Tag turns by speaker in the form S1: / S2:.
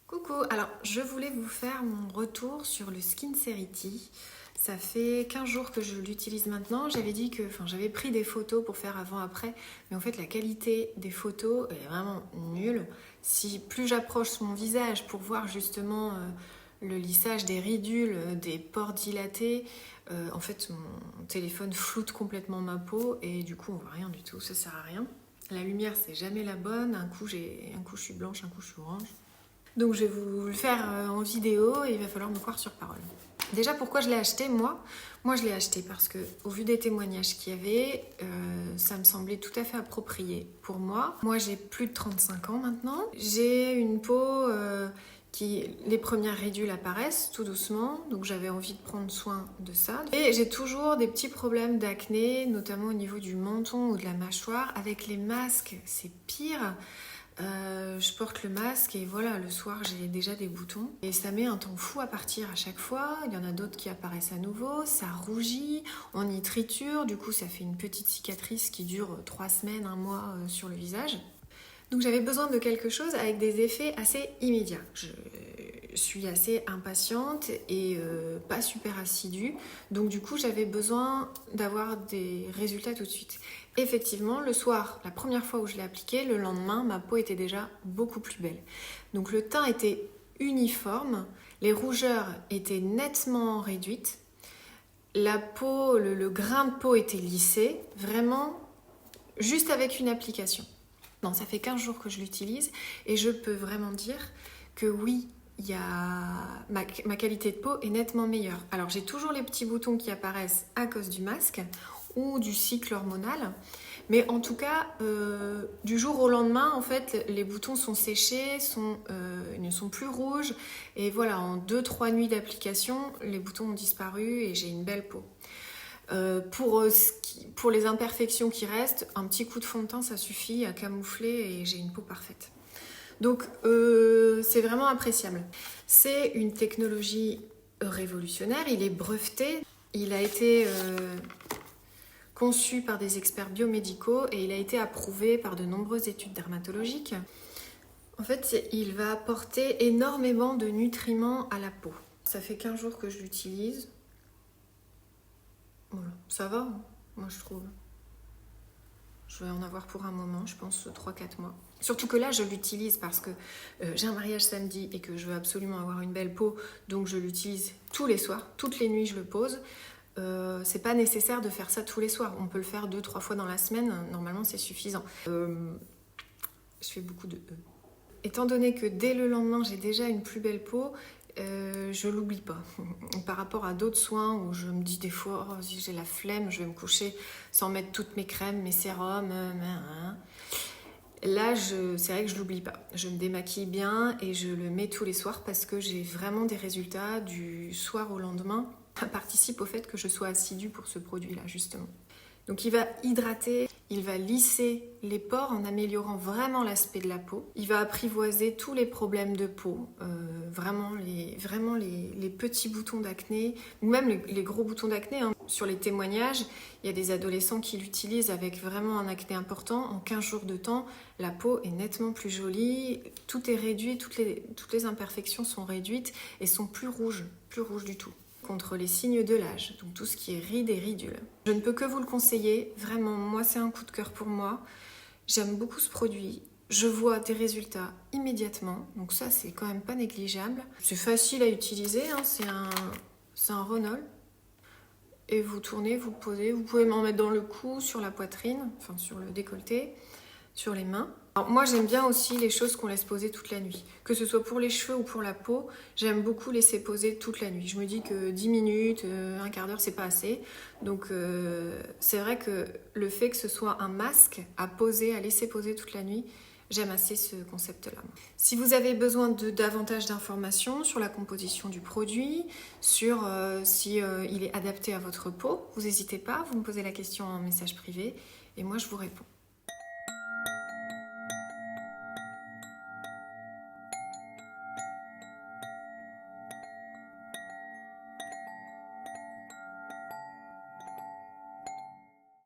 S1: Coucou, alors je voulais vous faire mon retour sur le Skincerity. Ça fait 15 jours que je l'utilise maintenant. J'avais pris des photos pour faire avant-après, mais en fait la qualité des photos est vraiment nulle. Si plus j'approche mon visage pour voir justement le lissage des ridules, des pores dilatés, en fait mon téléphone floute complètement ma peau et du coup on voit rien du tout, ça sert à rien. La lumière c'est jamais la bonne, un coup je suis blanche, un coup je suis orange. Donc je vais vous le faire en vidéo et il va falloir me croire sur parole. Déjà, pourquoi je l'ai acheté moi je l'ai acheté parce que, au vu des témoignages qu'il y avait, ça me semblait tout à fait approprié pour moi. Moi, j'ai plus de 35 ans maintenant. J'ai une peau les premières ridules apparaissent tout doucement, donc j'avais envie de prendre soin de ça. Et j'ai toujours des petits problèmes d'acné, notamment au niveau du menton ou de la mâchoire. Avec les masques, c'est pire. Je porte le masque et voilà, le soir j'ai déjà des boutons et ça met un temps fou à partir à chaque fois. Il y en a d'autres qui apparaissent à nouveau, ça rougit, on y triture, du coup ça fait une petite cicatrice qui dure 3 semaines, un mois sur le visage. Donc j'avais besoin de quelque chose avec des effets assez immédiats. Je suis assez impatiente et pas super assidue. Donc du coup j'avais besoin d'avoir des résultats tout de suite. Effectivement, le soir, la première fois où je l'ai appliqué, le lendemain, ma peau était déjà beaucoup plus belle. Donc le teint était uniforme, les rougeurs étaient nettement réduites, la peau, le grain de peau était lissé, vraiment juste avec une application. Non, ça fait 15 jours que je l'utilise et je peux vraiment dire que oui, ma qualité de peau est nettement meilleure. Alors j'ai toujours les petits boutons qui apparaissent à cause du masque ou du cycle hormonal, mais en tout cas, du jour au lendemain, en fait, les boutons sont séchés, ils ne sont plus rouges, et voilà, en 2-3 nuits d'application, les boutons ont disparu et j'ai une belle peau. Pour les imperfections qui restent, un petit coup de fond de teint, ça suffit à camoufler et j'ai une peau parfaite. Donc, c'est vraiment appréciable. C'est une technologie révolutionnaire, il est breveté, il a été conçu par des experts biomédicaux et il a été approuvé par de nombreuses études dermatologiques. En fait, il va apporter énormément de nutriments à la peau. Ça fait 15 jours que je l'utilise. Voilà, ça va, moi je trouve. Je vais en avoir pour un moment, je pense 3-4 mois. Surtout que là, je l'utilise parce que j'ai un mariage samedi et que je veux absolument avoir une belle peau, donc je l'utilise tous les soirs, toutes les nuits je le pose. C'est pas nécessaire de faire ça tous les soirs, on peut le faire 2-3 fois dans la semaine, normalement c'est suffisant. Je fais beaucoup de E. Étant donné que dès le lendemain j'ai déjà une plus belle peau, je l'oublie pas. Par rapport à d'autres soins où je me dis des fois, oh, si j'ai la flemme, je vais me coucher sans mettre toutes mes crèmes, mes sérums, là c'est vrai que je l'oublie pas. Je me démaquille bien et je le mets tous les soirs parce que j'ai vraiment des résultats du soir au lendemain. Ça participe au fait que je sois assidue pour ce produit-là, justement. Donc il va hydrater, il va lisser les pores en améliorant vraiment l'aspect de la peau. Il va apprivoiser tous les problèmes de peau, vraiment les petits boutons d'acné, ou même les gros boutons d'acné. Hein. Sur les témoignages, il y a des adolescents qui l'utilisent avec vraiment un acné important. En 15 jours de temps, la peau est nettement plus jolie, tout est réduit, toutes les imperfections sont réduites et sont plus rouges du tout. Contre les signes de l'âge, donc tout ce qui est rides et ridules. Je ne peux que vous le conseiller, vraiment, moi c'est un coup de cœur pour moi. J'aime beaucoup ce produit, je vois des résultats immédiatement, donc ça c'est quand même pas négligeable. C'est facile à utiliser, hein, c'est un roll-on. Et vous tournez, vous posez, vous pouvez m'en mettre dans le cou, sur la poitrine, enfin sur le décolleté, sur les mains. Alors moi j'aime bien aussi les choses qu'on laisse poser toute la nuit. Que ce soit pour les cheveux ou pour la peau, j'aime beaucoup laisser poser toute la nuit. Je me dis que 10 minutes, un quart d'heure, c'est pas assez. Donc c'est vrai que le fait que ce soit un masque à poser, à laisser poser toute la nuit, j'aime assez ce concept-là. Si vous avez besoin de davantage d'informations sur la composition du produit, sur si il est adapté à votre peau, vous n'hésitez pas, vous me posez la question en message privé et moi je vous réponds.